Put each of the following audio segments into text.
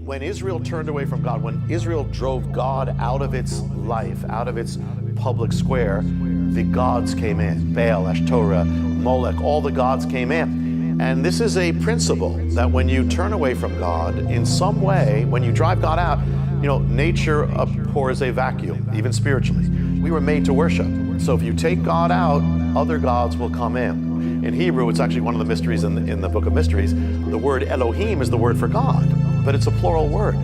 When Israel turned away from God, when Israel drove God out of its life, out of its public square, the gods came in. Baal, Ashtoreth, Molech, all the gods came in. And this is a principle that when you turn away from God, in some way, when you drive God out, nature abhors a vacuum, even spiritually. We were made to worship. So if you take God out, other gods will come in. In Hebrew, it's actually one of the mysteries in the book of mysteries. The word Elohim is the word for God, but it's a plural word.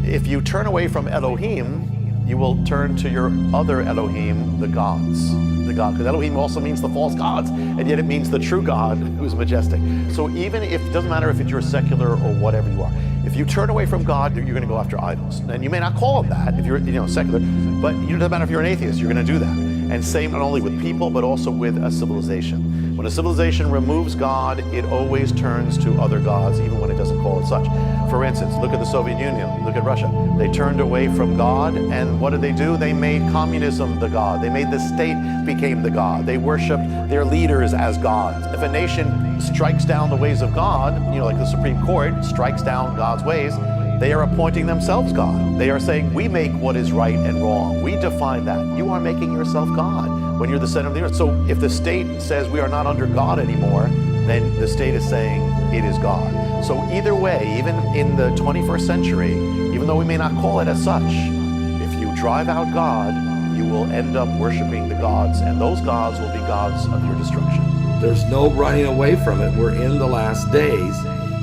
If you turn away from Elohim, you will turn to your other Elohim, the gods. Because Elohim also means the false gods, and yet it means the true God who's majestic. So even if, it doesn't matter if you're secular or whatever you are, if you turn away from God, you're going to go after idols. And you may not call them that if you're secular, but it doesn't matter if you're an atheist, you're going to do that. And same not only with people, but also with a civilization. When a civilization removes God, it always turns to other gods, even when it doesn't call it such. For instance, look at the Soviet Union, look at Russia. They turned away from God, and what did they do? They made communism the God. They made the state became the God. They worshiped their leaders as gods. If a nation strikes down the ways of God, like the Supreme Court strikes down God's ways, they are appointing themselves God. They are saying, we make what is right and wrong. We define that. You are making yourself God when you're the center of the earth. So if the state says we are not under God anymore, then the state is saying it is God. So either way, even in the 21st century, even though we may not call it as such, if you drive out God, you will end up worshiping the gods, and those gods will be gods of your destruction. There's no running away from it. We're in the last days.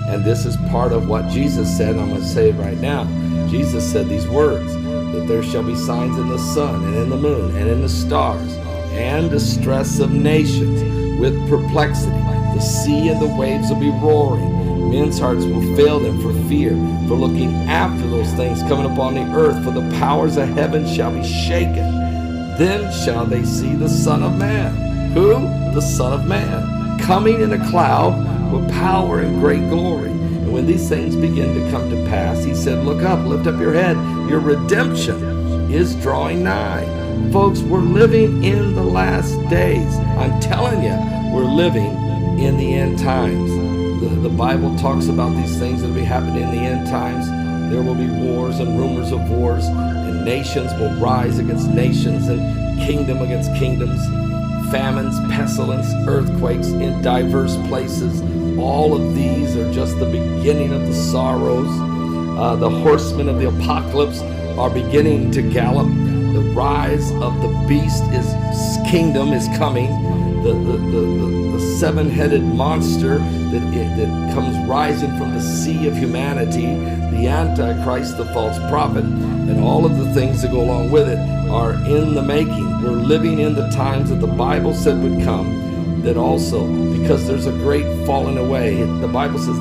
And this is part of what Jesus said. I'm going to say it right now. Jesus said these words, that there shall be signs in the sun and in the moon and in the stars, and distress of nations with perplexity. The sea and the waves will be roaring. Men's hearts will fail them for fear, for looking after those things coming upon the earth. For the powers of heaven shall be shaken. Then shall they see the Son of Man. Who? The Son of Man, coming in a cloud with power and great glory. And when these things begin to come to pass, he said, look up, lift up your head. Your redemption is drawing nigh. Folks, we're living in the last days. I'm telling you, we're living in the end times. The Bible talks about these things that will be happening in the end times. There will be wars and rumors of wars, and nations will rise against nations and kingdom against kingdoms. Famines, pestilence, earthquakes in diverse places. All of these are just the beginning of the sorrows. The horsemen of the apocalypse are beginning to gallop. The rise of the beast kingdom is coming. The seven-headed monster that comes rising from the sea of humanity, the Antichrist, the false prophet, and all of the things that go along with it are in the making. We're living in the times that the Bible said would come, that also, because there's a great falling away. The Bible says,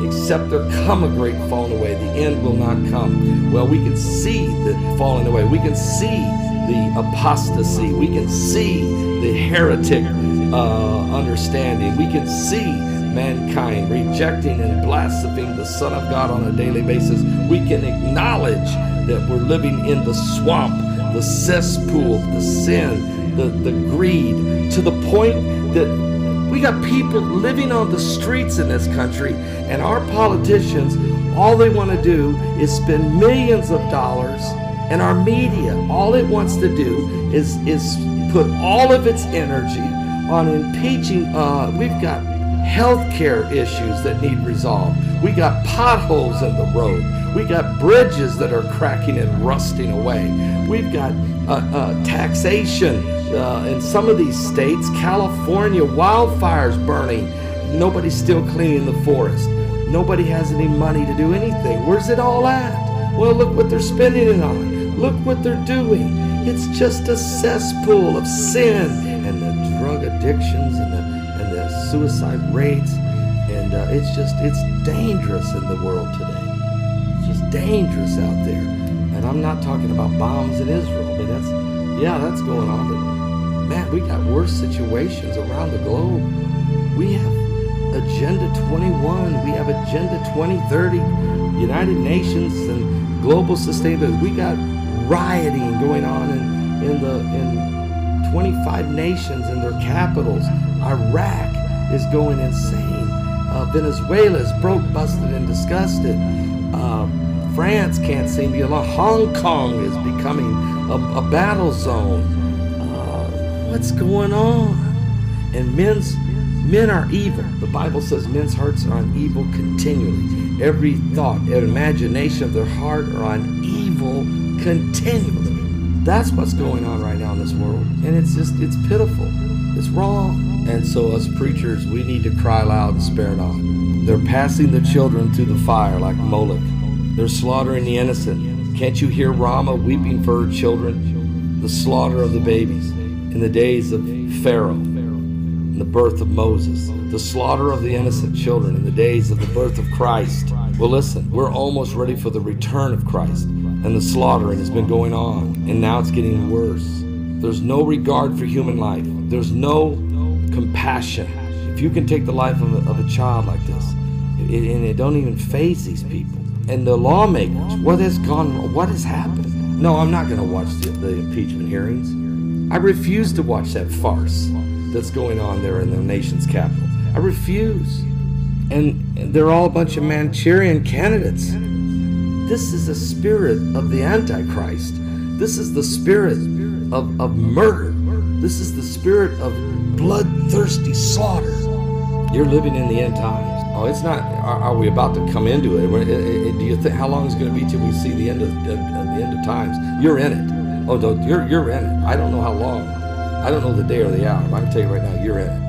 except there come a great falling away, the end will not come. Well, we can see the falling away. We can see the apostasy. We can see the heretic understanding. We can see mankind rejecting and blaspheming the Son of God on a daily basis. We can acknowledge that we're living in the swamp, the cesspool, the sin, the greed, to the point that we got people living on the streets in this country, and our politicians, all they want to do is spend millions of dollars, and our media, all it wants to do is put all of its energy on impeaching. We've got healthcare issues that need resolved. We got potholes in the road. We got bridges that are cracking and rusting away. We've got taxation in some of these states. California, wildfires burning. Nobody's still cleaning the forest. Nobody has any money to do anything. Where's it all at? Well, look what they're spending it on. Look what they're doing. It's just a cesspool of sin and the drug addictions and the suicide rates. And it's dangerous in the world today. It's just dangerous out there. And I'm not talking about bombs in Israel. I mean, that's going on. But man, we got worse situations around the globe. We have Agenda 21. We have Agenda 2030. United Nations and global sustainability. We got rioting going on in 25 nations in their capitals. Iraq is going insane. Venezuela is broke, busted, and disgusted. France can't seem to get along. Hong Kong is becoming a battle zone. What's going on? And men are evil. The Bible says men's hearts are on evil continually. Every thought, every imagination of their heart are on evil continually. That's what's going on right now in this world. And it's pitiful. It's wrong. And so us preachers, we need to cry loud and spare not. They're passing the children through the fire like Moloch. They're slaughtering the innocent. Can't you hear Ramah weeping for her children? The slaughter of the babies in the days of Pharaoh, in the birth of Moses. The slaughter of the innocent children in the days of the birth of Christ. Well, listen, we're almost ready for the return of Christ. And the slaughtering has been going on. And now it's getting worse. There's no regard for human life. There's no compassion. If you can take the life of a child like this, and it don't even faze these people. And the lawmakers, what has happened? No, I'm not going to watch the impeachment hearings. I refuse to watch that farce that's going on there in the nation's capital. I refuse. And they're all a bunch of Manchurian candidates. This is the spirit of the Antichrist. This is the spirit of murder. This is the spirit of bloodthirsty slaughter. You're living in the end times. Oh, it's not, are we about to come into it? Do you think, how long is it going to be till we see the end of times? You're in it. Oh, no, you're in it. I don't know how long. I don't know the day or the hour, but I can tell you right now, you're in it.